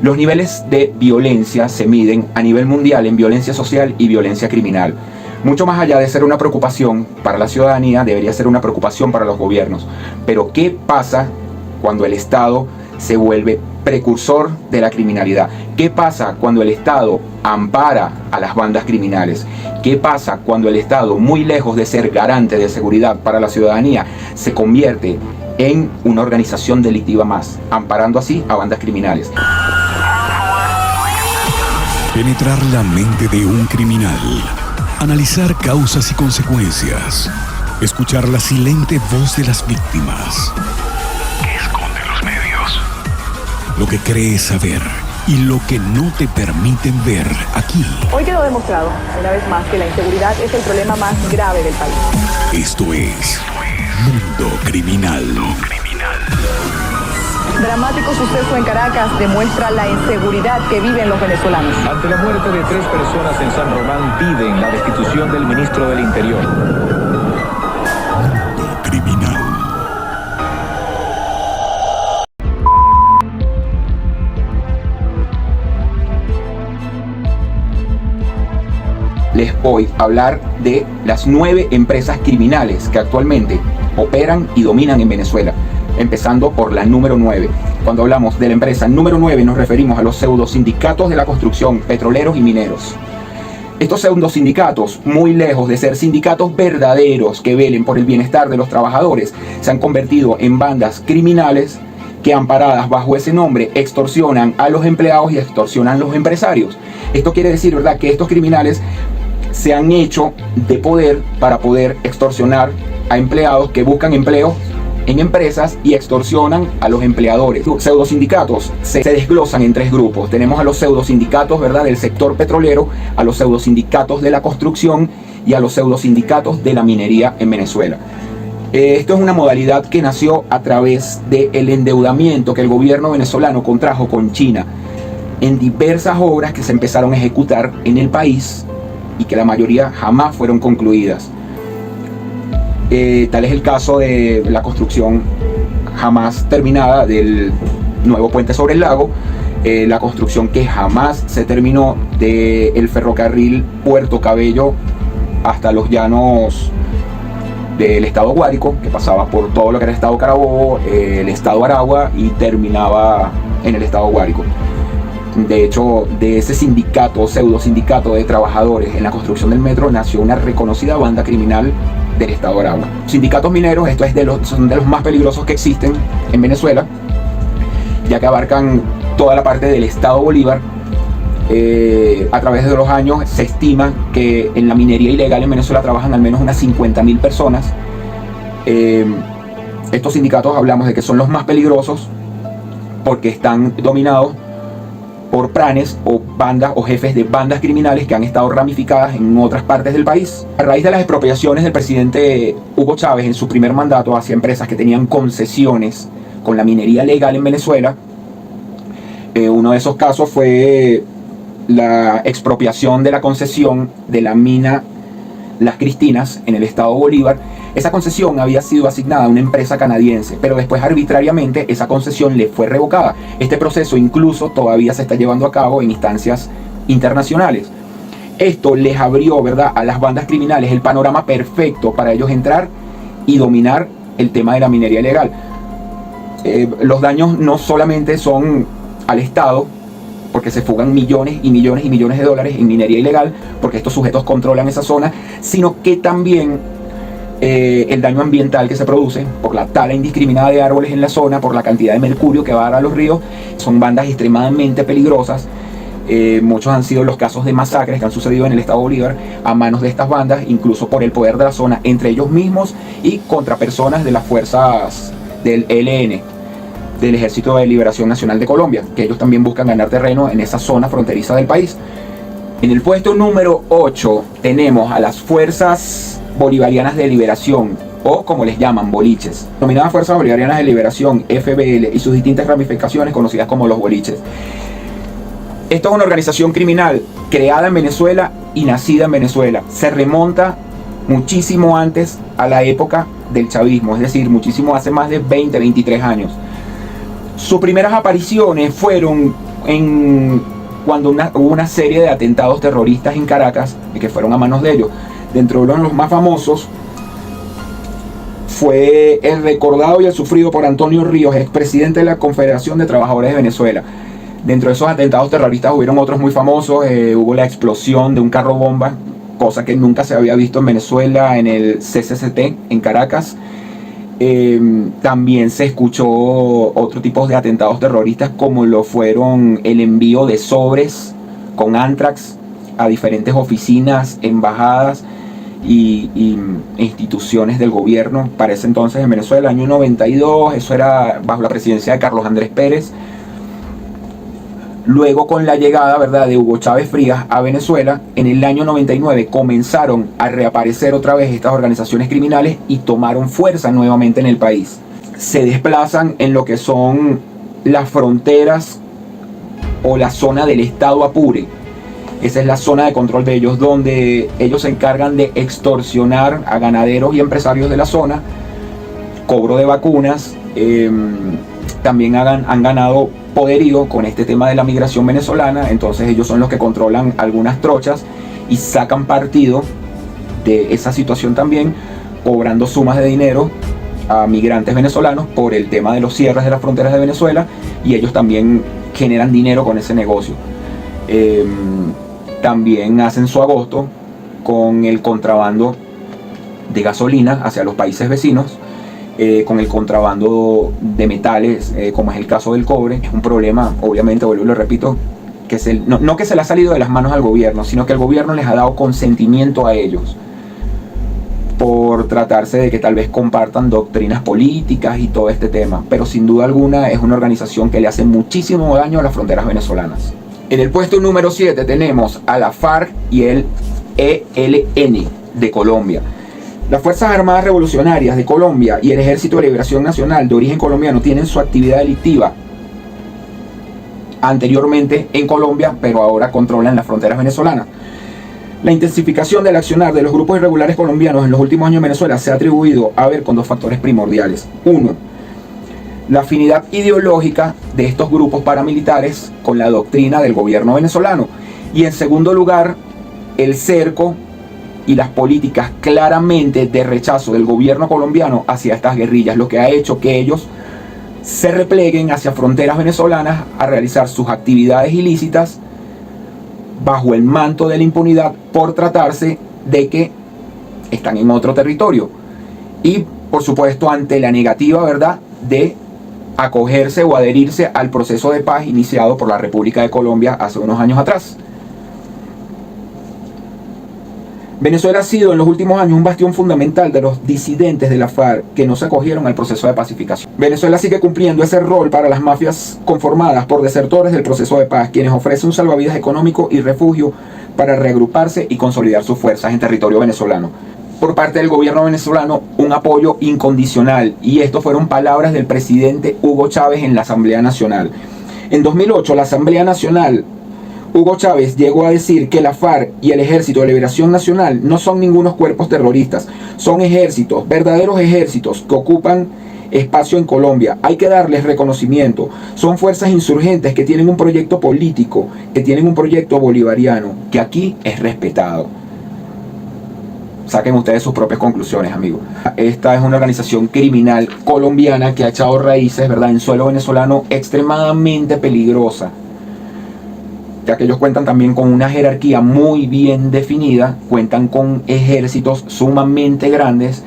Los niveles de violencia se miden a nivel mundial en violencia social y violencia criminal. Mucho más allá de ser una preocupación para la ciudadanía, debería ser una preocupación para los gobiernos. Pero ¿qué pasa cuando el Estado se vuelve precursor de la criminalidad? ¿Qué pasa cuando el Estado ampara a las bandas criminales? ¿Qué pasa cuando el Estado, muy lejos de ser garante de seguridad para la ciudadanía, se convierte en una organización delictiva más, amparando así a bandas criminales? Penetrar la mente de un criminal, analizar causas y consecuencias, escuchar la silente voz de las víctimas. ¿Qué esconden los medios? Lo que crees saber y lo que no te permiten ver aquí. Hoy quedó demostrado, una vez más, que la inseguridad es el problema más grave del país. Esto es Mundo Criminal. Dramático suceso en Caracas demuestra la inseguridad que viven los venezolanos. Ante la muerte de 3 personas en San Román, piden la destitución del ministro del Interior. Mundo Criminal. Les voy a hablar de las 9 empresas criminales que actualmente operan y dominan en Venezuela, empezando por la número 9. Cuando hablamos de la empresa número 9 nos referimos a los pseudosindicatos de la construcción, petroleros y mineros. Estos pseudosindicatos, muy lejos de ser sindicatos verdaderos que velen por el bienestar de los trabajadores, se han convertido en bandas criminales que, amparadas bajo ese nombre, extorsionan a los empleados y extorsionan a los empresarios. Esto quiere decir, ¿verdad?, que estos criminales se han hecho de poder para poder extorsionar a empleados que buscan empleo en empresas y extorsionan a los empleadores. Los pseudosindicatos se desglosan en 3 grupos. Tenemos a los pseudosindicatos, ¿verdad?, del sector petrolero, a los pseudosindicatos de la construcción y a los pseudosindicatos de la minería en Venezuela. Esto es una modalidad que nació a través del endeudamiento que el gobierno venezolano contrajo con China en diversas obras que se empezaron a ejecutar en el país y que la mayoría jamás fueron concluidas. Tal es el caso de la construcción jamás terminada del nuevo puente sobre el lago, la construcción que jamás se terminó del ferrocarril Puerto Cabello hasta los llanos del estado Guárico, que pasaba por todo lo que era el estado Carabobo, el estado Aragua y terminaba en el estado Guárico. De hecho, de ese sindicato, pseudo sindicato de trabajadores en la construcción del metro, nació una reconocida banda criminal del estado Aragua. Sindicatos mineros, esto es son de los más peligrosos que existen en Venezuela, ya que abarcan toda la parte del estado Bolívar. A través de los años se estima que en la minería ilegal en Venezuela trabajan al menos unas 50.000 personas. Estos sindicatos hablamos de que son los más peligrosos porque están dominados por pranes o bandas o jefes de bandas criminales que han estado ramificadas en otras partes del país. A raíz de las expropiaciones del presidente Hugo Chávez en su primer mandato hacia empresas que tenían concesiones con la minería legal en Venezuela, uno de esos casos fue la expropiación de la concesión de la mina Las Cristinas en el estado Bolívar. Esa concesión había sido asignada a una empresa canadiense, pero después arbitrariamente esa concesión le fue revocada. Este proceso incluso todavía se está llevando a cabo en instancias internacionales. Esto les abrió, ¿verdad?, a las bandas criminales el panorama perfecto para ellos entrar y dominar el tema de la minería ilegal. Los daños no solamente son al Estado, porque se fugan millones y millones y millones de dólares en minería ilegal, porque estos sujetos controlan esa zona, sino que también el daño ambiental que se produce por la tala indiscriminada de árboles en la zona, por la cantidad de mercurio que va a dar a los ríos. Son bandas extremadamente peligrosas. Muchos han sido los casos de masacres que han sucedido en el estado Bolívar a manos de estas bandas, incluso por el poder de la zona entre ellos mismos y contra personas de las fuerzas del ELN, del Ejército de Liberación Nacional de Colombia, que ellos también buscan ganar terreno en esa zona fronteriza del país. En el puesto número 8 tenemos a las Fuerzas Bolivarianas de Liberación, o como les llaman, boliches, denominadas Fuerzas Bolivarianas de Liberación, FBL, y sus distintas ramificaciones conocidas como los boliches. Esto es una organización criminal creada en Venezuela y nacida en Venezuela. Se remonta muchísimo antes a la época del chavismo, es decir, muchísimo hace más de 20, 23 años. Sus primeras apariciones fueron cuando hubo una serie de atentados terroristas en Caracas, que fueron a manos de ellos. Dentro de los más famosos fue el recordado y el sufrido por Antonio Ríos, expresidente de la Confederación de Trabajadores de Venezuela. Dentro de esos atentados terroristas hubieron otros muy famosos. Hubo la explosión de un carro bomba, cosa que nunca se había visto en Venezuela, en el CCCT en Caracas. También se escuchó otro tipo de atentados terroristas, como lo fueron el envío de sobres con anthrax a diferentes oficinas, embajadas y instituciones del gobierno para ese entonces en Venezuela, año 92. Eso era bajo la presidencia de Carlos Andrés Pérez. Luego, con la llegada, ¿verdad?, de Hugo Chávez Frías a Venezuela, en el año 99 comenzaron a reaparecer otra vez estas organizaciones criminales y tomaron fuerza nuevamente en el país. Se desplazan en lo que son las fronteras o la zona del estado Apure. Esa es la zona de control de ellos, donde ellos se encargan de extorsionar a ganaderos y empresarios de la zona, cobro de vacunas. También han ganado poderío con este tema de la migración venezolana. Entonces ellos son los que controlan algunas trochas y sacan partido de esa situación también, cobrando sumas de dinero a migrantes venezolanos por el tema de los cierres de las fronteras de Venezuela, y ellos también generan dinero con ese negocio. También hacen su agosto con el contrabando de gasolina hacia los países vecinos, con el contrabando de metales, como es el caso del cobre. Es un problema, obviamente, vuelvo y lo repito, que no que se le ha salido de las manos al gobierno, sino que el gobierno les ha dado consentimiento a ellos por tratarse de que tal vez compartan doctrinas políticas y todo este tema. Pero sin duda alguna es una organización que le hace muchísimo daño a las fronteras venezolanas. En el puesto número 7 tenemos a la FARC y el ELN de Colombia. Las Fuerzas Armadas Revolucionarias de Colombia y el Ejército de Liberación Nacional de origen colombiano tienen su actividad delictiva anteriormente en Colombia, pero ahora controlan las fronteras venezolanas. La intensificación del accionar de los grupos irregulares colombianos en los últimos años en Venezuela se ha atribuido a ver con dos factores primordiales. Uno, la afinidad ideológica de estos grupos paramilitares con la doctrina del gobierno venezolano. Y en segundo lugar, el cerco y las políticas claramente de rechazo del gobierno colombiano hacia estas guerrillas, lo que ha hecho que ellos se repleguen hacia fronteras venezolanas a realizar sus actividades ilícitas bajo el manto de la impunidad, por tratarse de que están en otro territorio. Y por supuesto, ante la negativa, ¿verdad?, de acogerse o adherirse al proceso de paz iniciado por la República de Colombia hace unos años atrás. Venezuela ha sido en los últimos años un bastión fundamental de los disidentes de la FARC que no se acogieron al proceso de pacificación. Venezuela sigue cumpliendo ese rol para las mafias conformadas por desertores del proceso de paz, quienes ofrecen un salvavidas económico y refugio para reagruparse y consolidar sus fuerzas en territorio venezolano. Por parte del gobierno venezolano, un apoyo incondicional, y esto fueron palabras del presidente Hugo Chávez en la Asamblea Nacional. En 2008, la Asamblea Nacional, Hugo Chávez llegó a decir que la FARC y el Ejército de Liberación Nacional no son ningunos cuerpos terroristas, son ejércitos, verdaderos ejércitos que ocupan espacio en Colombia. Hay que darles reconocimiento. Son fuerzas insurgentes que tienen un proyecto político, que tienen un proyecto bolivariano, que aquí es respetado. Saquen ustedes sus propias conclusiones, amigos. Esta es una organización criminal colombiana que ha echado raíces, ¿verdad?, en suelo venezolano, extremadamente peligrosa, ya que ellos cuentan también con una jerarquía muy bien definida, cuentan con ejércitos sumamente grandes,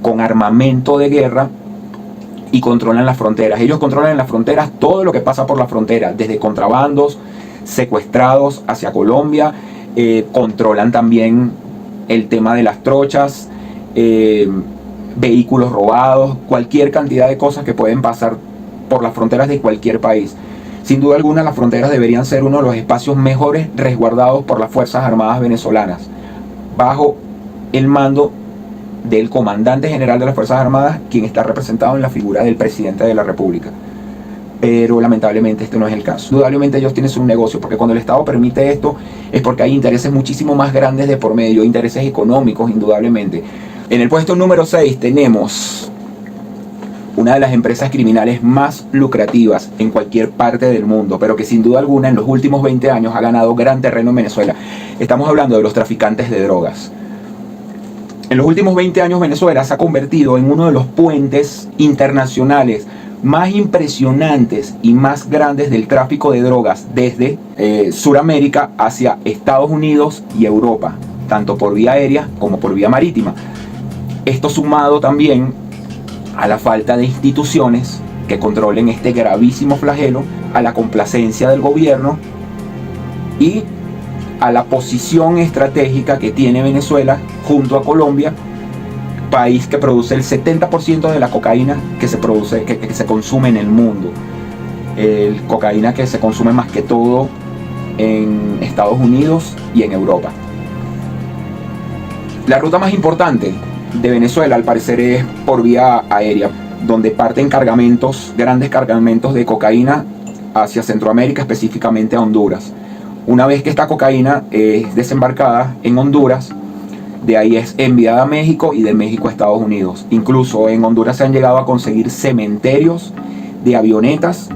con armamento de guerra, y controlan las fronteras. Ellos controlan en las fronteras todo lo que pasa por la frontera, desde contrabandos, secuestrados hacia Colombia, controlan también el tema de las trochas, vehículos robados, cualquier cantidad de cosas que pueden pasar por las fronteras de cualquier país. Sin duda alguna, las fronteras deberían ser uno de los espacios mejores resguardados por las Fuerzas Armadas venezolanas, bajo el mando del comandante general de las Fuerzas Armadas, quien está representado en la figura del presidente de la República. Pero lamentablemente este no es el caso. Indudablemente ellos tienen su negocio, porque cuando el Estado permite esto es porque hay intereses muchísimo más grandes de por medio, intereses económicos, indudablemente. En el puesto número 6 tenemos una de las empresas criminales más lucrativas en cualquier parte del mundo, pero que sin duda alguna en los últimos 20 años ha ganado gran terreno en Venezuela. Estamos hablando de los traficantes de drogas. En los últimos 20 años Venezuela se ha convertido en uno de los puentes internacionales más impresionantes y más grandes del tráfico de drogas desde Sudamérica hacia Estados Unidos y Europa, tanto por vía aérea como por vía marítima. Esto sumado también a la falta de instituciones que controlen este gravísimo flagelo, a la complacencia del gobierno y a la posición estratégica que tiene Venezuela junto a Colombia, país que produce el 70% de la cocaína que se produce, que se consume en el mundo. El cocaína que se consume más que todo en Estados Unidos y en Europa. La ruta más importante de Venezuela al parecer es por vía aérea, donde parten cargamentos, grandes cargamentos de cocaína hacia Centroamérica, específicamente a Honduras. Una vez que esta cocaína es desembarcada en Honduras, de ahí es enviada a México y de México a Estados Unidos. Incluso en Honduras se han llegado a conseguir cementerios de avionetas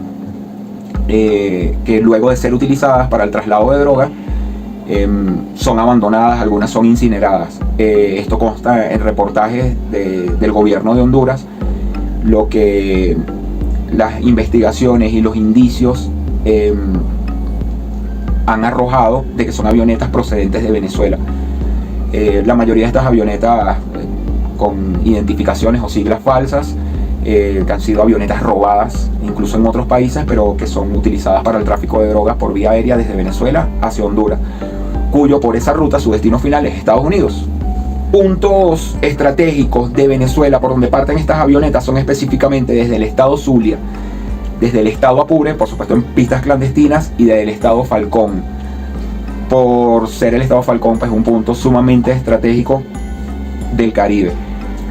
que luego de ser utilizadas para el traslado de droga son abandonadas, algunas son incineradas. Esto consta en reportajes del gobierno de Honduras, lo que las investigaciones y los indicios han arrojado de que son avionetas procedentes de Venezuela. La mayoría de estas avionetas con identificaciones o siglas falsas, que han sido avionetas robadas incluso en otros países, pero que son utilizadas para el tráfico de drogas por vía aérea desde Venezuela hacia Honduras, cuyo por esa ruta su destino final es Estados Unidos. Puntos estratégicos de Venezuela por donde parten estas avionetas son específicamente desde el estado Zulia, desde el estado Apure, por supuesto en pistas clandestinas, y desde el estado Falcón. Por ser el estado Falcón pues un punto sumamente estratégico del Caribe.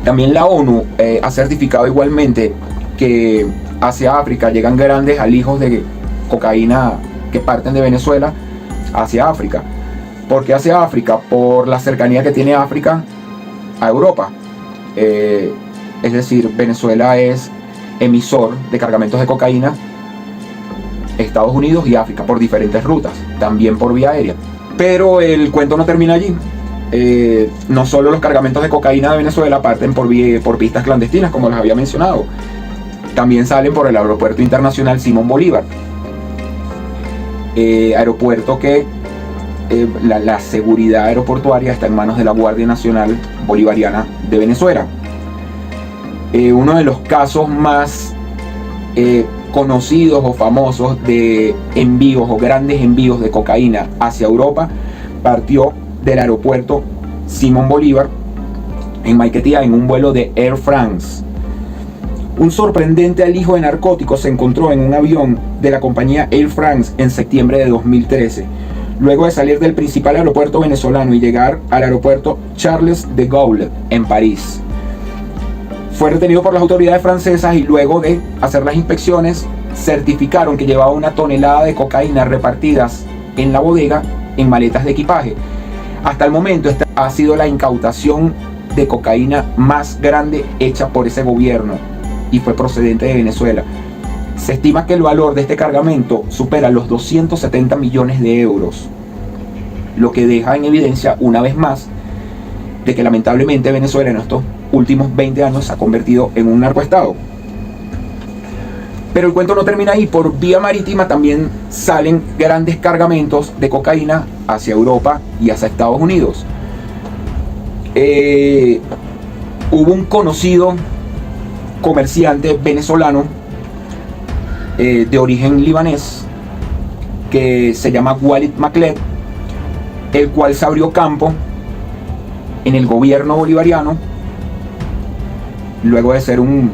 También la ONU ha certificado igualmente que hacia África llegan grandes alijos de cocaína que parten de Venezuela hacia África. ¿Por qué hacia África? Por la cercanía que tiene África a Europa. Es decir, Venezuela es emisor de cargamentos de cocaína Estados Unidos y África por diferentes rutas, también por vía aérea. Pero el cuento no termina allí. No solo los cargamentos de cocaína de Venezuela parten por pistas clandestinas, como les había mencionado, también salen por el aeropuerto internacional Simón Bolívar, aeropuerto que la seguridad aeroportuaria está en manos de la Guardia Nacional Bolivariana de Venezuela. Uno de los casos más conocidos o famosos de envíos o grandes envíos de cocaína hacia Europa partió del aeropuerto Simón Bolívar en Maiquetía en un vuelo de Air France. Un sorprendente alijo de narcóticos se encontró en un avión de la compañía Air France en septiembre de 2013, luego de salir del principal aeropuerto venezolano y llegar al aeropuerto Charles de Gaulle en París. Fue retenido por las autoridades francesas y luego de hacer las inspecciones certificaron que llevaba 1 tonelada de cocaína repartidas en la bodega en maletas de equipaje. Hasta el momento esta ha sido la incautación de cocaína más grande hecha por ese gobierno y fue procedente de Venezuela. Se estima que el valor de este cargamento supera los 270 millones de euros, lo que deja en evidencia una vez más de que lamentablemente Venezuela en estos últimos 20 años se ha convertido en un narcoestado. Pero el cuento no termina ahí. Por vía marítima también salen grandes cargamentos de cocaína hacia Europa y hacia Estados Unidos. Hubo un conocido comerciante venezolano de origen libanés que se llama Walid Maklet, el cual se abrió campo en el gobierno bolivariano luego de ser un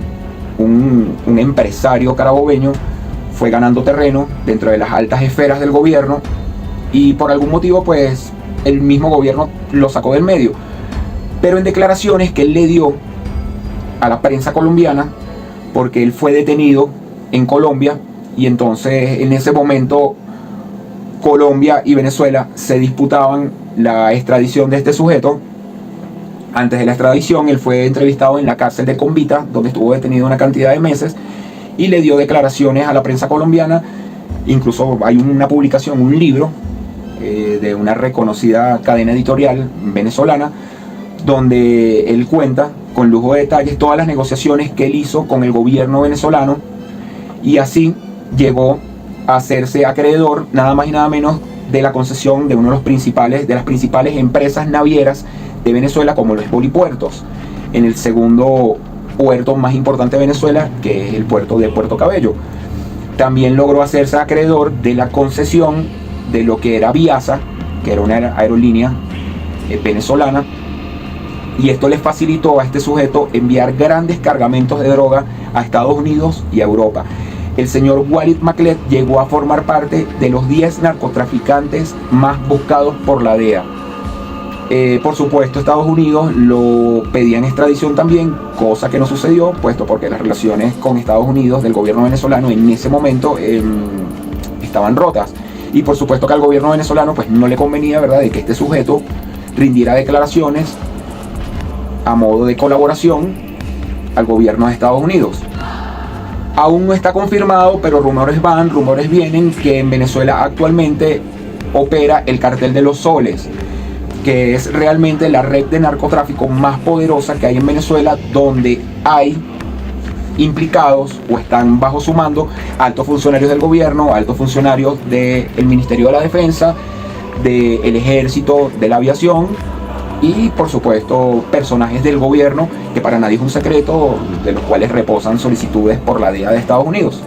empresario carabobeño. Fue ganando terreno dentro de las altas esferas del gobierno y por algún motivo pues el mismo gobierno lo sacó del medio, pero en declaraciones que él le dio a la prensa colombiana, porque él fue detenido en Colombia y entonces en ese momento Colombia y Venezuela se disputaban la extradición de este sujeto. Antes de la extradición, él fue entrevistado en la cárcel de Convita, donde estuvo detenido una cantidad de meses, y le dio declaraciones a la prensa colombiana. Incluso hay una publicación, un libro de una reconocida cadena editorial venezolana, donde él cuenta con lujo de detalles todas las negociaciones que él hizo con el gobierno venezolano, y así llegó a hacerse acreedor nada más y nada menos de la concesión de de las principales empresas navieras de Venezuela, como los Polipuertos, en el segundo puerto más importante de Venezuela, que es el puerto de Puerto Cabello. También logró hacerse acreedor de la concesión de lo que era Viasa, que era una aerolínea venezolana, y esto le facilitó a este sujeto enviar grandes cargamentos de droga a Estados Unidos y a Europa. El señor Walid Maclet llegó a formar parte de los 10 narcotraficantes más buscados por la DEA. Por supuesto, Estados Unidos lo pedía en extradición también, cosa que no sucedió, puesto porque las relaciones con Estados Unidos del gobierno venezolano en ese momento estaban rotas. Y por supuesto que al gobierno venezolano pues no le convenía, ¿verdad?, de que este sujeto rindiera declaraciones a modo de colaboración al gobierno de Estados Unidos. Aún no está confirmado, pero rumores van, rumores vienen, que en Venezuela actualmente opera el cartel de los soles, que es realmente la red de narcotráfico más poderosa que hay en Venezuela, donde hay implicados o están bajo su mando altos funcionarios del gobierno, altos funcionarios del Ministerio de la Defensa, del Ejército, de la Aviación, y por supuesto personajes del gobierno que para nadie es un secreto, de los cuales reposan solicitudes por la DEA de Estados Unidos.